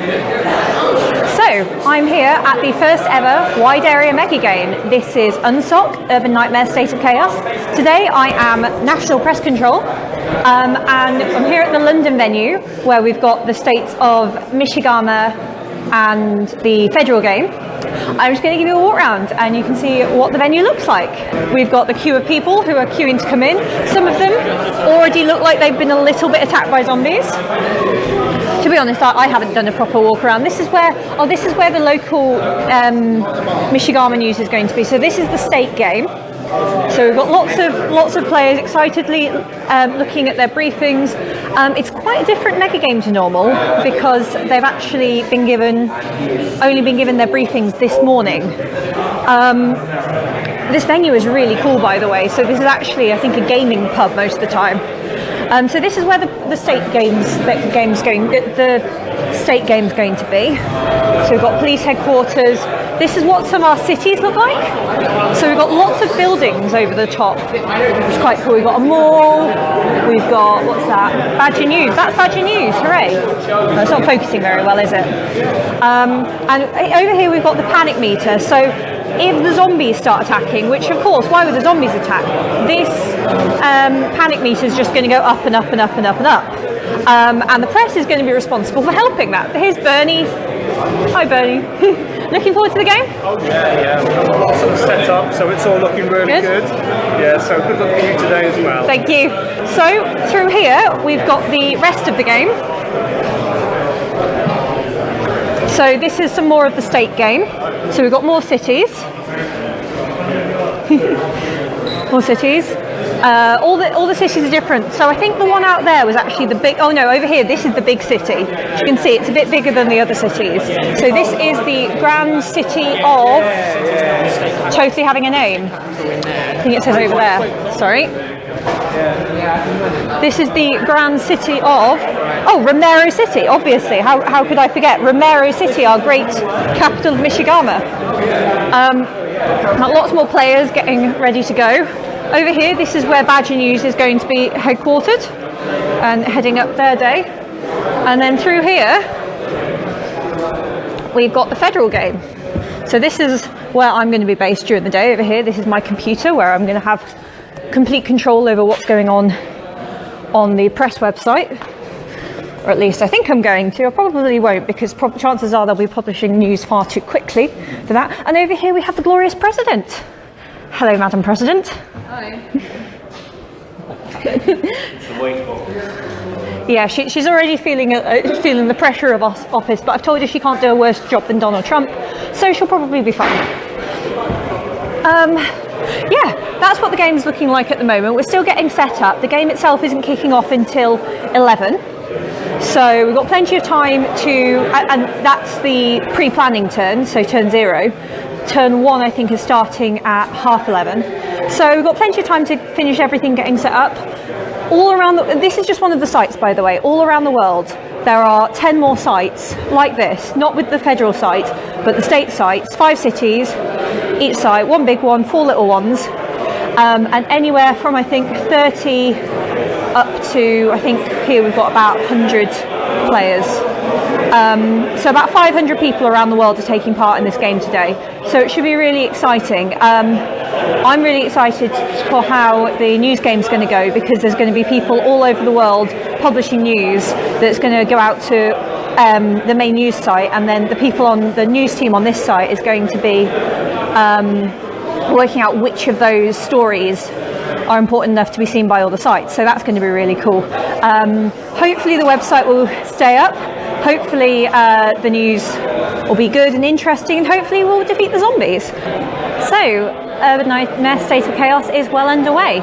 So, I'm here at the first ever Wide Area Megagame. This is UNSOC, Urban Nightmare State of Chaos. Today I am National Press Control, and I'm here at the London venue where we've got the states of Megagame and the federal game. I'm just going to give you a walk around and you can see what the venue looks like. We've got the queue of people who are queuing to come in. Some of them already look like they've been a little bit attacked by zombies. To be honest, I haven't done a proper walk around. This is where the local Megagame news is going to be. So this is the state game. So we've got lots of players excitedly looking at their briefings. It's quite a different mega game to normal because they've actually only been given their briefings this morning. This venue is really cool, by the way. So this is actually, I think, a gaming pub most of the time. So this is where the state game's going to be. So we've got police headquarters. This is what some of our cities look like. So we've got lots of buildings over the top, which is quite cool. We've got a mall. We've got, what's that? Badger News. That's Badger News. Hooray! No, it's not focusing very well, is it? And over here we've got the panic meter. So if the zombies start attacking, which of course, why would the zombies attack? This panic meter is just going to go up and up and up and up and up. And the press is going to be responsible for helping that. Here's Bernie. Hi Bernie. Looking forward to the game? Oh yeah. We've got lots of set up, so it's all looking really good. Yeah, so good luck for you today as well. Thank you. So through here, we've got the rest of the game. So this is some more of the state game. So we've got more cities. More cities. All the cities are different. So I think the one out there was actually the big. Oh no, over here this is the big city. As you can see, it's a bit bigger than the other cities. So this is the grand city of. Totally having a name. I think it says over there. Sorry. This is the grand city of. Oh, Romero City. Obviously, how could I forget Romero City, our great capital of Megagame. Lots more players getting ready to go. Over here, this is where Badger News is going to be headquartered and heading up their day. And then through here, we've got the federal game. So this is where I'm going to be based during the day. Over here, this is my computer where I'm going to have complete control over what's going on the press website. Or at least I think I'm going to. I probably won't because chances are they'll be publishing news far too quickly for that. And over here we have the glorious president. Hello, Madam President. Hi. Yeah, she's already feeling the pressure of office, but I've told her she can't do a worse job than Donald Trump, so she'll probably be fine. Yeah, that's what the game's looking like at the moment. We're still getting set up. The game itself isn't kicking off until 11. So we've got plenty of time and that's the pre-planning turn, so turn 0. Turn 1, I think, is starting at 11:30. So we've got plenty of time to finish everything getting set up. All around, this is just one of the sites, by the way. All around the world, there are 10 more sites like this, not with the federal site, but the state sites, 5 cities, each site, 1 big one, 4 little ones, and anywhere from, I think, 30 up to, I think here we've got about 100 players. So about 500 people around the world are taking part in this game today. So it should be really exciting. I'm really excited for how the news game's going to go because there's going to be people all over the world publishing news that's going to go out to the main news site, and then the people on the news team on this site is going to be working out which of those stories are important enough to be seen by all the sites. So that's going to be really cool. Hopefully the website will stay up. Hopefully the news will be good and interesting, and hopefully we'll defeat the zombies. So, Urban Nightmare State of Chaos is well underway.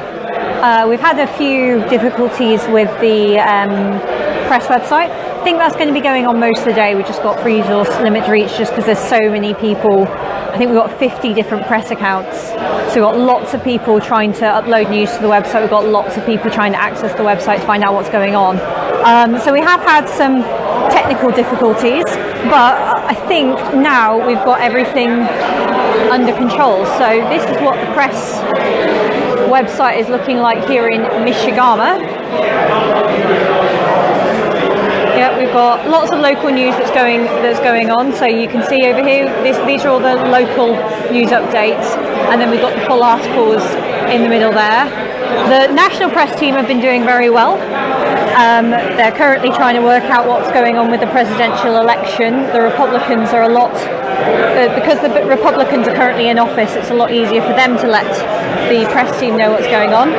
We've had a few difficulties with the press website. I think that's going to be going on most of the day. We just got resource limit to reach just because there's so many people. I think we've got 50 different press accounts. So we've got lots of people trying to upload news to the website. We've got lots of people trying to access the website to find out what's going on. So we have had some technical difficulties, but I think now we've got everything under control. So this is what the press website is looking like here in Megagame. Yeah, we've got lots of local news that's going on. So you can see over here, these are all the local news updates, and then we've got the full articles in the middle there. The national press team have been doing very well. They're currently trying to work out what's going on with the presidential election. The Republicans are because the Republicans are currently in office, it's a lot easier for them to let the press team know what's going on.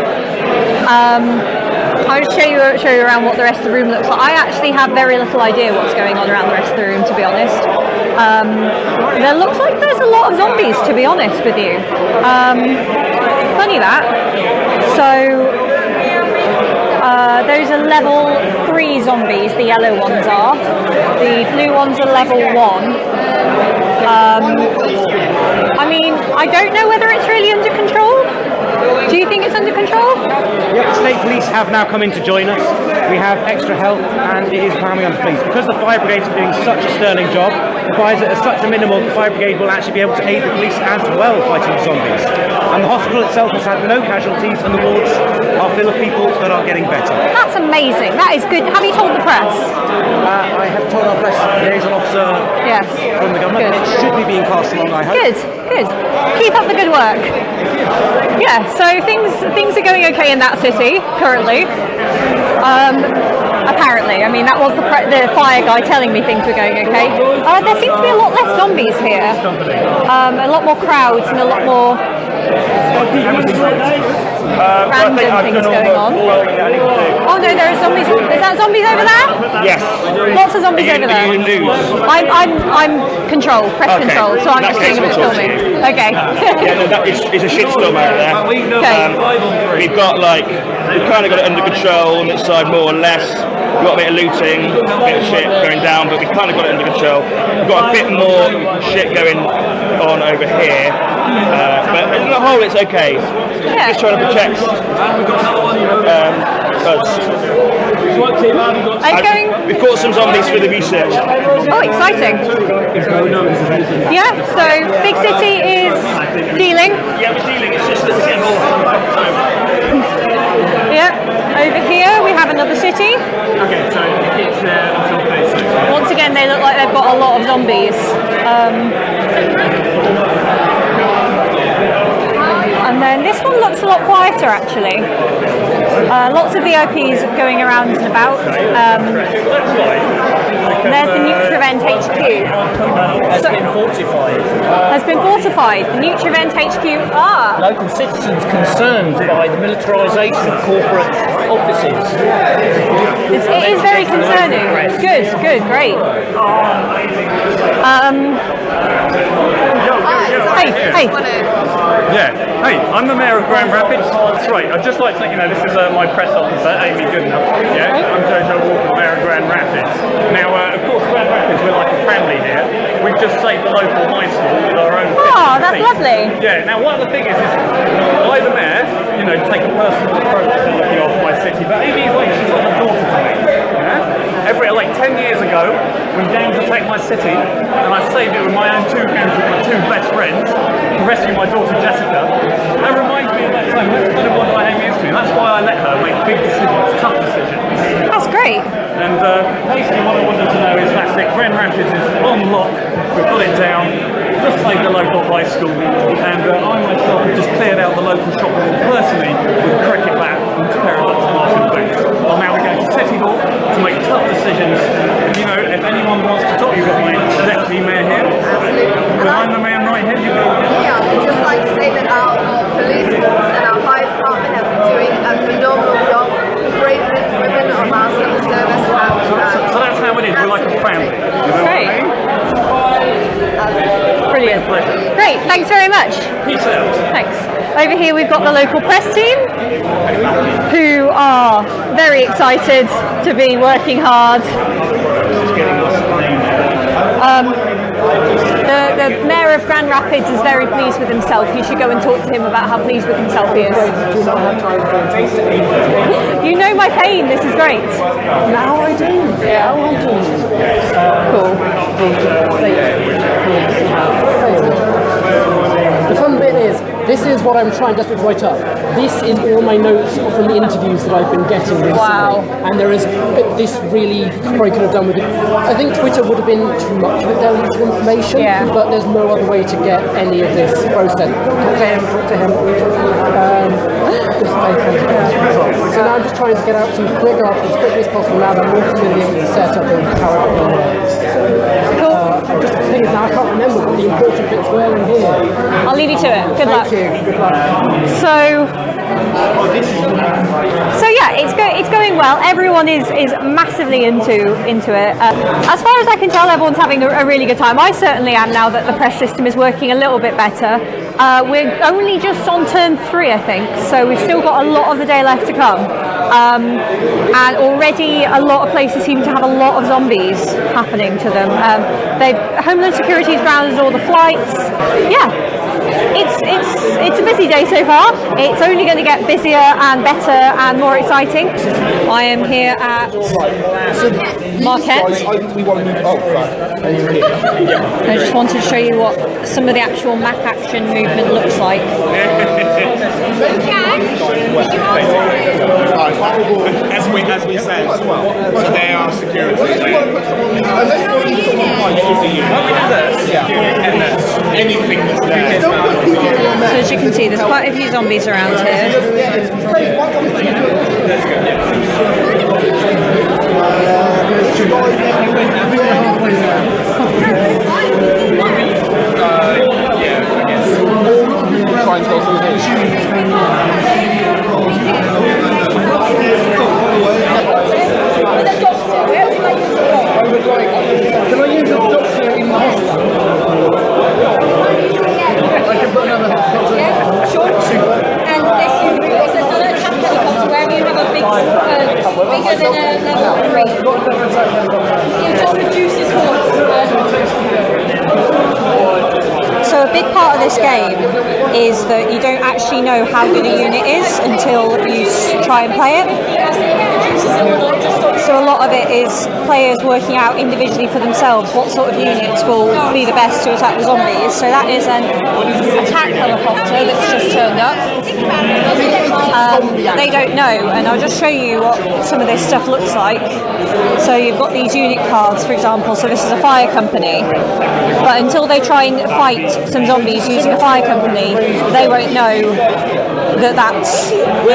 I'll just show you around what the rest of the room looks like. I actually have very little idea what's going on around the rest of the room, to be honest. There looks like there's a lot of zombies, to be honest with you. Funny that. So those are level 3 zombies, the yellow ones are. The blue ones are level 1. I mean, I don't know whether it's really under control. Do you think it's under control? Yep, the state police have now come in to join us. We have extra help, and it is calming under police. Because the fire brigade is doing such a sterling job, the fires are at such a minimal, the fire brigade will actually be able to aid the police as well fighting zombies. And the hospital itself has had no casualties, and the wards are full of people that are getting better. That's amazing. That is good. Have you told the press? I have told our press liaison officer from the government. It should be being passed along, I hope. Good. Keep up the good work. Yeah, so things are going okay in that city currently. Apparently, I mean that was the fire guy telling me things were going okay. There seems to be a lot less zombies here. A lot more crowds and a lot more random things going on. Oh no, there are zombies. Is that zombies over there? Yes. Lots of zombies over there. I'm control, press control, so I'm just doing a bit of filming. Okay. Yeah, no, it's a shitstorm out there. We've got we've kind of got it under control on this side more or less. We've got a bit of looting, a bit of shit going down, but we've kind of got it under control. We've got a bit more shit going on over here, but on the whole it's okay. Yeah. Just trying to protect us. We've caught some zombies for the research. Oh, exciting. Yeah, so big city is dealing. Yeah, we're dealing. It's just that it's getting more. Yeah, over here we have another city. Okay, so it's until phase 6. Once again, they look like they've got a lot of zombies. And then this one looks a lot quieter, actually. Lots of VIPs going around and about. There's the Nutrivent HQ. Has been fortified. The Nutrivent HQ. Local citizens concerned by the militarisation of corporate offices. It is very concerning. Good, great. Hey. Yeah. Hey, I'm the mayor of Grand Rapids. That's right. I'd just like to let you know this is my press officer, Amy Goodenough. Yeah. I'm Jojo Walker, mayor of Grand Rapids. Now, of course, Grand Rapids, we're like a family here. We've just saved the local high school with our own. Oh, that's lovely. Yeah. Now, one of the things is I, the mayor, take a personal approach to looking after my city. But Amy's she's like a daughter to me. Yeah. 10 years ago, when gangs attacked my city, and I saved it with my own 2 hands with my 2 best friends to rescue my daughter Jessica, that reminds me of that time. That's kind of what Amy is to me. That's why I let her make big decisions, tough decisions. That's great. And basically what I wanted to know is that's it. Grand Rapids is on lock. We've got it down. Just like the local high school. And I myself have just cleared out the local shopping mall personally with a cricket bat and a pair of marching boots. Well, now we're going to City Hall to make tough decisions. If anyone wants to talk, you've got my deputy mayor here. Absolutely. But I'm the man right here. You go. Yeah, I'd just like to say that our police force and our fire department have been doing a phenomenal job. Great men and women of our civil service have. So that's how it is. We're like a family. You know Great. what I mean? Brilliant. Great, thanks very much. Peace out. Thanks. Over here we've got the local press team who are very excited to be working hard. The mayor of Grand Rapids is very pleased with himself. You should go and talk to him about how pleased with himself he is. You know my pain, this is great. Now I do. Yeah. Now I do. Cool. The fun bit is, this is what I'm trying just to write up. This is all my notes from the interviews that I've been getting recently. Wow. And there is this really probably could have done with it. I think Twitter would have been too much of it there with information, but there's no other way to get any of this process. Talk to him. So now I'm just trying to get out some quick articles as quickly as possible now that I'm more familiar with the setup and how it works. Just the thing is now I can't remember what the important bits were in here. I'll leave you to it. Good luck. Thank you. Good luck. So yeah, it's going well. Everyone is massively into it. As far as I can tell, everyone's having a really good time. I certainly am now that the press system is working a little bit better. We're only just on turn 3, I think, so we've still got a lot of the day left to come. And already a lot of places seem to have a lot of zombies happening to them. Homeland Security's grounded all the flights. Yeah, it's a busy day so far. It's only going to get busier and better and more exciting. I am here at Marquette. I just wanted to show you what some of the actual map action movement looks like. As we said, so they are security. Anything that's there. So as you can see, there's quite a few zombies around here. Can I use a doctor in the hospital? I can put another doctor. Yeah, sure. And this is another attack helicopter where you have a big, bigger than a level 3. It just reduces horse. So a big part of this game is that you don't actually know how good a unit is until you try and play it. So a lot of it is players working out individually for themselves what sort of units will be the best to attack the zombies. So that is an attack helicopter that's just turned up. They don't know, and I'll just show you what some of this stuff looks like. So you've got these unit cards, for example. So this is a fire company, but until they try and fight some zombies using a fire company, they won't know that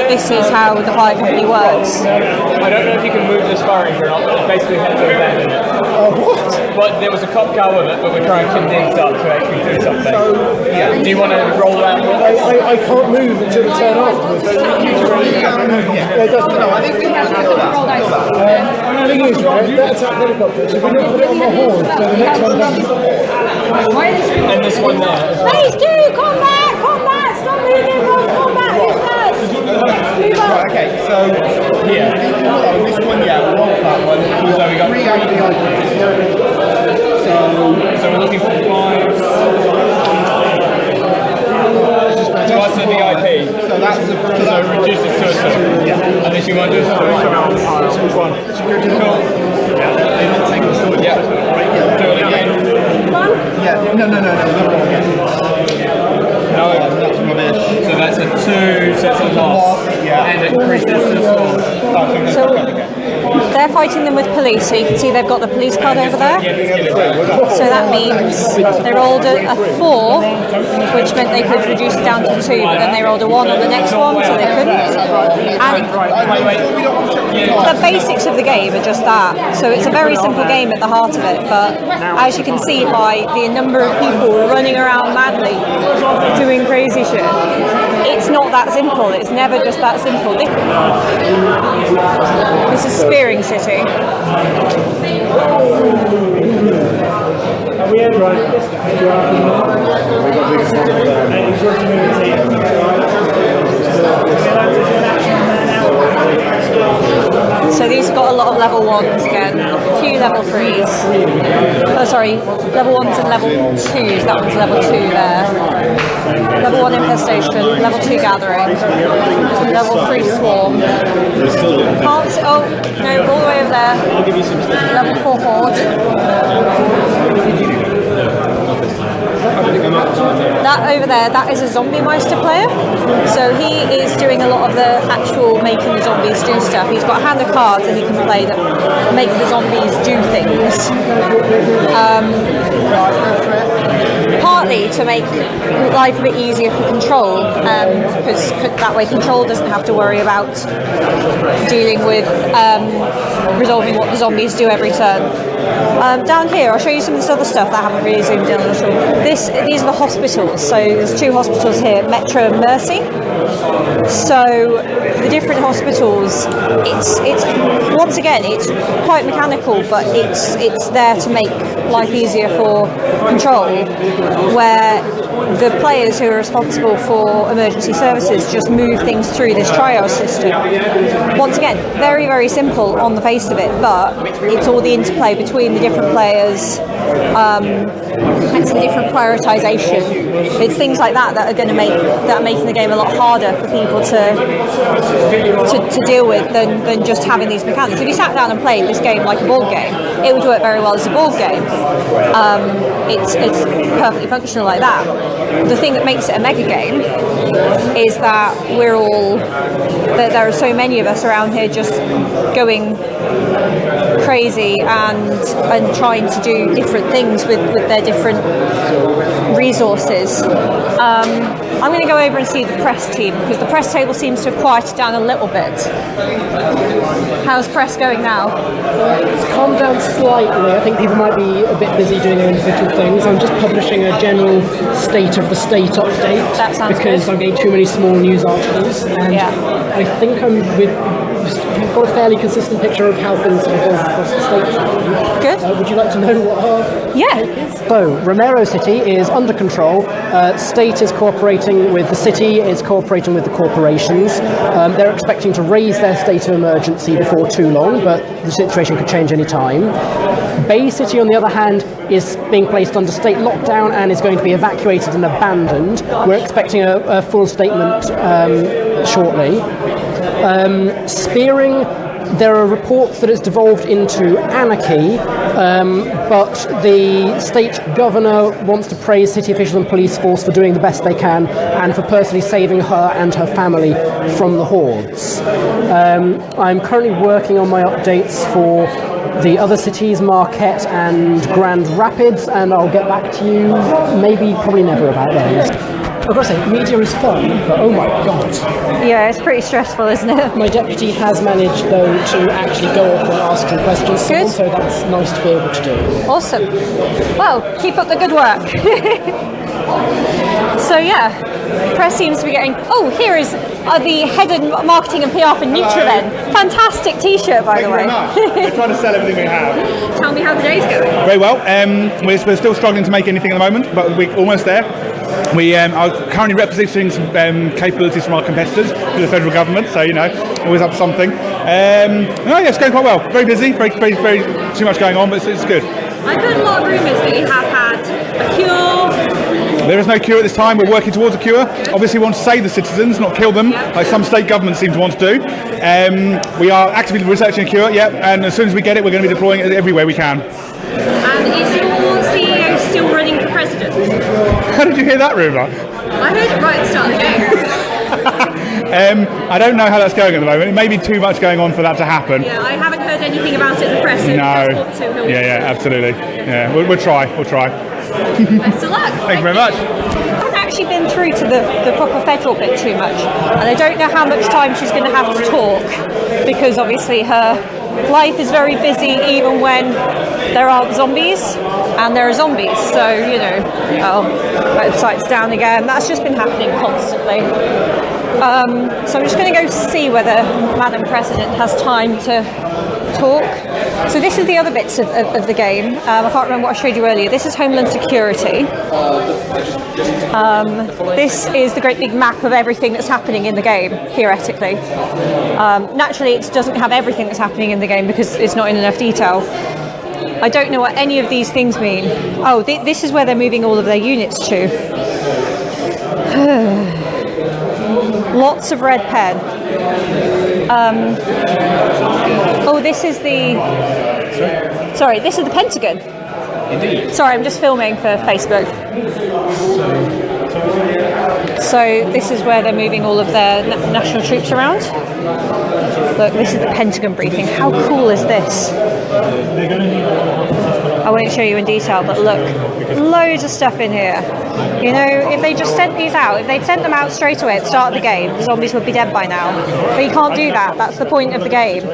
this is how the fire company works. I don't know if you can move this fire engine up, but it basically had to abandon it. What? But there was a cop car with it, but we're trying to condense up to actually do something. Do you want to roll out? I can't move until the turn afterwards. No, I think we have to roll out. The thing is, right, that attack helicopter, so we don't put it on the horn, so the next one doesn't. And this one there. Please do, come back, stop moving, come back, move up. Right, okay, so here, this one, yeah, we'll roll that one. So we got 3 VIP. So we're looking for 5. Twice the VIP. So that's the reduce it to a 2. Yeah. And if you want to do Which one? Security. Cool. Yeah. They didn't take the sword. Yeah. Do it again. Yeah. No. No, that's rubbish. So that's a 2, so it's a loss. Yeah. And it increases the score. So they're fighting them with police, so you can see they've got the police card over there. So that means they rolled a 4, which meant they could reduce it down to 2, but then they rolled a 1 on the next one, so they couldn't. And the basics of the game are just that. So it's a very simple game at the heart of it, but as you can see by the number of people running around madly doing crazy shit, it's not that simple. It's never just that simple. This is Spearing City. So these have got a lot of level 1s again, a few level 3s. Oh, sorry, level 1s and level 2s. That one's level 2 there. Level 1 infestation, level 2 gathering, level 3 swarm. Can't see, oh, no, all the way over there. Level 4 horde. That over there, that is a Zombie Meister player. So he is doing a lot of the actual making the zombies do stuff. He's got a hand of cards that he can play that make the zombies do things. Partly to make life a bit easier for Control, because that way Control doesn't have to worry about dealing with resolving what the zombies do every turn. Down here, I'll show you some of this other stuff that I haven't really zoomed in on at all. These are the hospitals. So there's 2 hospitals here, Metro and Mercy. So the different hospitals, it's once again, it's quite mechanical, but it's there to make life easier for Control, where the players who are responsible for emergency services just move things through this triage system. Once again, very, very simple on the face of it, but it's all the interplay between the different players, it's the different prioritization. It's things like that that are going to making the game a lot harder for people to deal with than just having these mechanics. If you sat down and played this game like a board game, it would work very well as a board game. It's perfectly functional like that. The thing that makes it a mega game is that there are so many of us around here just going crazy and trying to do different things with their different resources. I'm going to go over and see the press team, because the press table seems to have quieted down a little bit. How's press going now? It's calmed down slightly. I think people might be a bit busy doing their individual things. I'm just publishing a general state of the state update. That sounds because good. I'm getting too many small news articles, and I think we've got a fairly consistent picture of how things have evolved across the state. Good. Would you like to know what our take is? So, Romero City is under control. State is cooperating with the city, is cooperating with the corporations. They're expecting to raise their state of emergency before too long, but the situation could change any time. Bay City, on the other hand, is being placed under state lockdown and is going to be evacuated and abandoned. We're expecting a full statement shortly. Spearing, there are reports that it's devolved into anarchy, but the state governor wants to praise city officials and police force for doing the best they can and for personally saving her and her family from the hordes. I'm currently working on my updates for the other cities, Marquette and Grand Rapids, and I'll get back to you probably never about those. I've got to say, media is fun, but oh my god. Yeah, it's pretty stressful, isn't it? My deputy has managed, though, to actually go off and ask some questions, so that's nice to be able to do. Awesome. Well, keep up the good work. So yeah, press seems to be getting... Oh, here is the head of marketing and PR for Nutrilen. Fantastic t-shirt, by the way. We're trying to sell everything we have. Tell me how the day's going. Very well. We're still struggling to make anything at the moment, but we're almost there. We are currently repositioning some capabilities from our competitors to the federal government, so, always up to something. It's going quite well. Very busy, very too much going on, but it's good. I've heard a lot of rumours that you have had a cure. There is no cure at this time. We're working towards a cure. Obviously, we want to save the citizens, not kill them, like some state governments seem to want to do. We are actively researching a cure, and as soon as we get it, we're going to be deploying it everywhere we can. And is your CEO still running for president? How did you hear that rumour? I heard it right at the start of the game. I don't know how that's going at the moment. It may be too much going on for that to happen. Yeah, I haven't heard anything about it in the press. So No. Yeah, absolutely. Yeah, we'll try. Best of luck. Thank you very much. I haven't actually been through to the proper federal bit too much, and I don't know how much time she's going to have to talk, because obviously her life is very busy even when there aren't zombies, and there are zombies, so website's down again. That's just been happening constantly. So I'm just going to go see whether Madam President has time to talk. So this is the other bits of the game. I can't remember what I showed you earlier. This is Homeland Security. This is the great big map of everything that's happening in the game, theoretically. Naturally, it doesn't have everything that's happening in the game because it's not in enough detail. I don't know what any of these things mean. Oh, this is where they're moving all of their units to. Lots of red pen. This is the... Sorry, this is the Pentagon. Indeed. Sorry, I'm just filming for Facebook. So So this is where they're moving all of their national troops around. Look, this is the Pentagon briefing. How cool is this? I won't show you in detail, but look, loads of stuff in here. You know, if they just sent these out, if they'd sent them out straight away at the start of the game, the zombies would be dead by now. But you can't do that. That's the point of the game,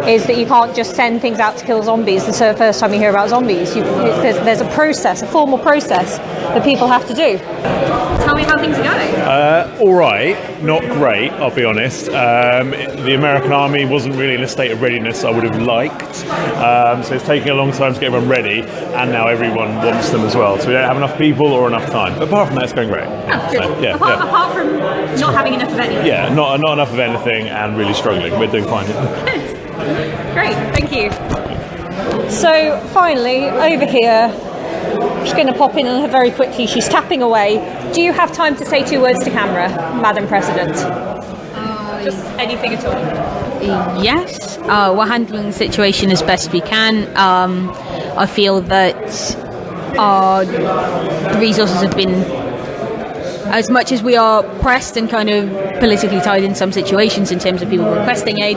is that you can't just send things out to kill zombies the first time you hear about zombies. There's a process, a formal process that people have to do. Tell me how things are going. All right, not great, I'll be honest. The American army wasn't really in a state of readiness I would have liked. So it's taking a long time to get everyone ready, and now everyone wants them as well. So we don't have enough people or enough time. But apart from that, it's going great. Oh, apart from not having enough of anything. Yeah, not enough of anything and really struggling. We're doing fine. Great, thank you. So finally, over here, I'm just going to pop in on her very quickly. She's tapping away. Do you have time to say 2 words to camera, Madam President? Just anything at all. Yes, we're handling the situation as best we can. I feel that our resources have been, as much as we are pressed and kind of politically tied in some situations in terms of people requesting aid,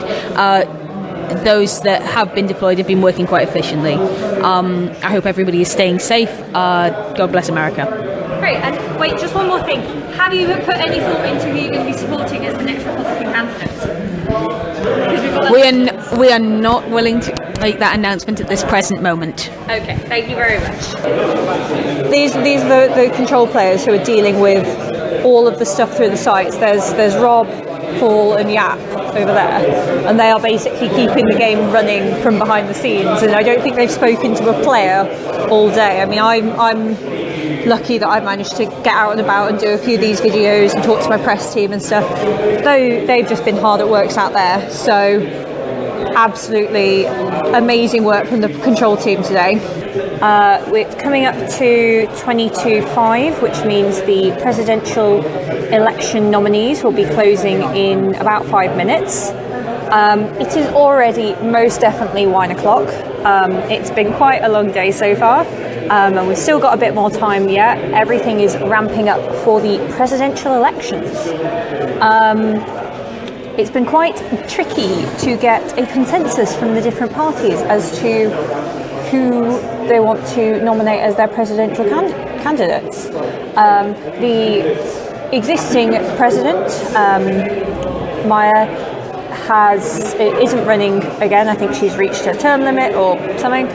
those that have been deployed have been working quite efficiently. I hope everybody is staying safe. God bless America. Great, and wait, just one more thing. Have you put any thought into who you're going to be supporting as the next Republican candidate? We are not willing to make that announcement at this present moment. Okay, thank you very much. These are the control players who are dealing with all of the stuff through the sites. There's Rob, Paul and Yap over there, and they are basically keeping the game running from behind the scenes, and I don't think they've spoken to a player all day. I mean, I'm lucky that I've managed to get out and about and do a few of these videos and talk to my press team and stuff, though they've just been hard at work out there. So absolutely amazing work from the control team today. We're coming up to 22:05, which means the presidential election nominees will be closing in about 5 minutes. It is already most definitely 1 o'clock. It's been quite a long day so far, and we've still got a bit more time yet. Everything is ramping up for the presidential elections. It's been quite tricky to get a consensus from the different parties as to who they want to nominate as their presidential candidates. The existing president, Maya, isn't running again. I think she's reached her term limit or something.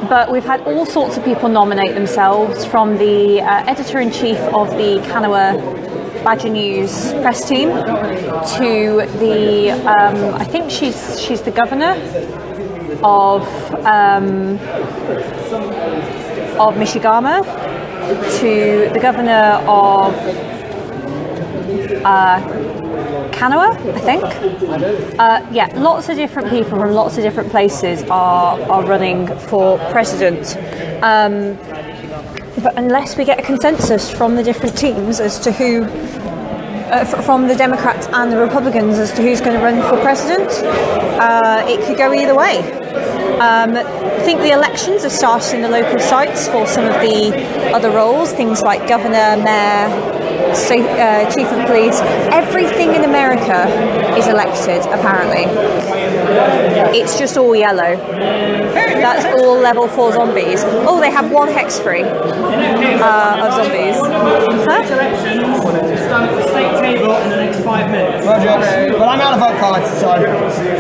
But we've had all sorts of people nominate themselves, from the editor-in-chief of the Kanawha Badger News press team to the I think she's the governor of Michigama, to the governor of Kanawha, I think. Yeah, lots of different people from lots of different places are running for president. But unless we get a consensus from the different teams as to who, from the Democrats and the Republicans, as to who's going to run for president, it could go either way. I think the elections have started in the local sites for some of the other roles, things like governor, mayor, chief of police. Everything in America is elected, apparently. It's just all yellow. That's all level 4 zombies. Oh, they have 1 hex free of zombies. Huh? State table in the next 5 minutes. Roger. But I'm out of vote cards, so.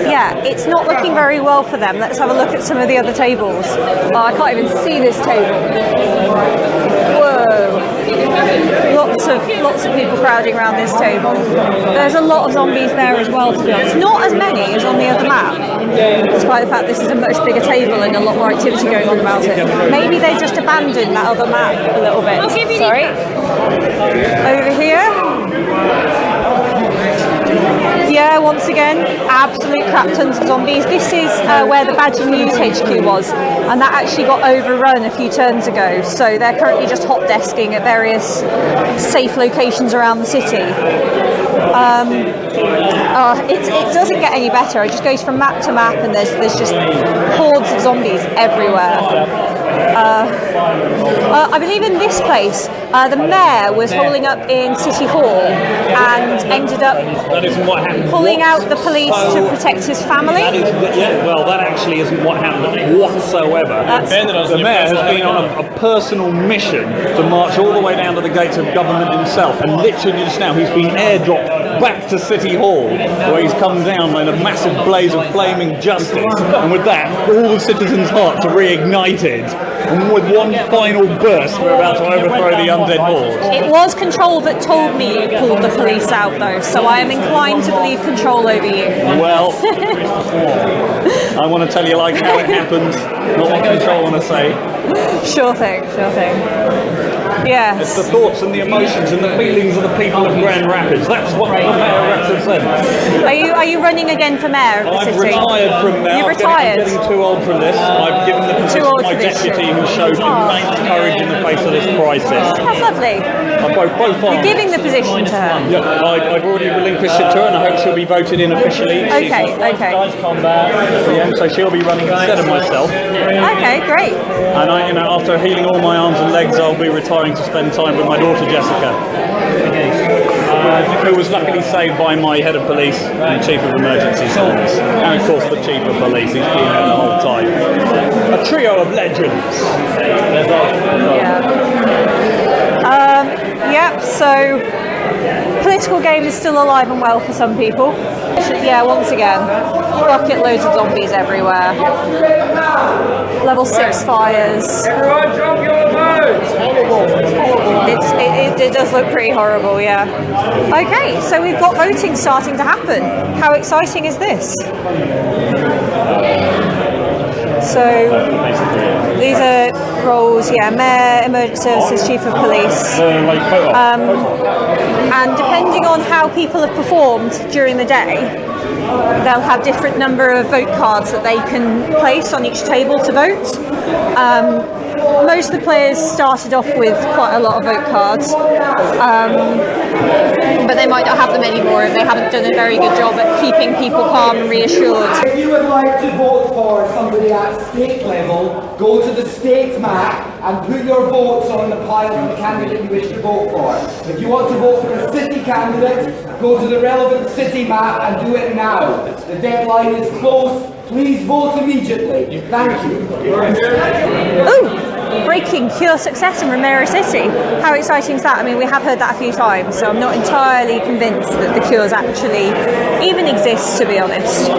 Yeah, it's not looking very well for them. Let's have a look at some of the other tables. Oh, I can't even see this table. Whoa. Lots of people crowding around this table. There's a lot of zombies there as well, to be honest. Not as many as on the other map, despite the fact this is a much bigger table and a lot more activity going on about it. Maybe they just abandoned that other map a little bit. Sorry. Over here. Yeah, once again, absolute crap tons of zombies. This is where the Badger News HQ was, and that actually got overrun a few turns ago, so they're currently just hot desking at various safe locations around the city. It doesn't get any better. It just goes from map to map, and there's just hordes of zombies everywhere. I believe in this place, the mayor was holding up in City Hall and ended up That isn't what happened. pulling out the police to protect his family. That actually isn't what happened whatsoever. The mayor has been on a personal mission to march all the way down to the gates of government himself, and literally just now he's been airdropped back to City Hall, where he's come down in a massive blaze of flaming justice, and with that, all the citizens' hearts are reignited, and with one final burst, we're about to overthrow the undead horde. It was Control that told me you pulled the police out, though, so I am inclined to believe Control over you. Well, I want to tell you like how it happened, not what Control want to say. Sure thing, sure thing. Yes. It's the thoughts and the emotions and the feelings of the people of Grand Rapids. That's what the mayor represents. Are you running again for mayor of the I've city? retired from now. You've retired? I'm getting too old for this. I've given the position to my deputy, who showed immense courage in the face of this crisis. That's lovely. Both You're giving the position to her? Yeah, I've already relinquished it to her, and I hope she'll be voted in officially. Okay. So she'll be running instead of myself. Okay, great. And after healing all my arms and legs, I'll be retiring to spend time with my daughter Jessica, who was luckily saved by my head of police and chief of emergency service, and of course the chief of police. He's been there the whole time. A trio of legends. Yep, so political game is still alive and well for some people. Yeah, once again, bucket loads of zombies everywhere. Level 6 fires. Everyone drop your votes! It does look pretty horrible, yeah. Okay, so we've got voting starting to happen. How exciting is this? So these are roles, yeah, Mayor, Emergency Services, Chief of Police. And depending on how people have performed during the day, they'll have different number of vote cards that they can place on each table to vote. Most of the players started off with quite a lot of vote cards, but they might not have them anymore if they haven't done a very good job at keeping people calm and reassured. If you would like to vote for somebody at state level, go to the state map and put your votes on the pile for the candidate you wish to vote for. If you want to vote for a city candidate, go to the relevant city map and do it now. The deadline is close. Please vote immediately. Thank you. Ooh, breaking cure success in Romero City. How exciting is that? I mean, we have heard that a few times, so I'm not entirely convinced that the cures actually even exist, to be honest.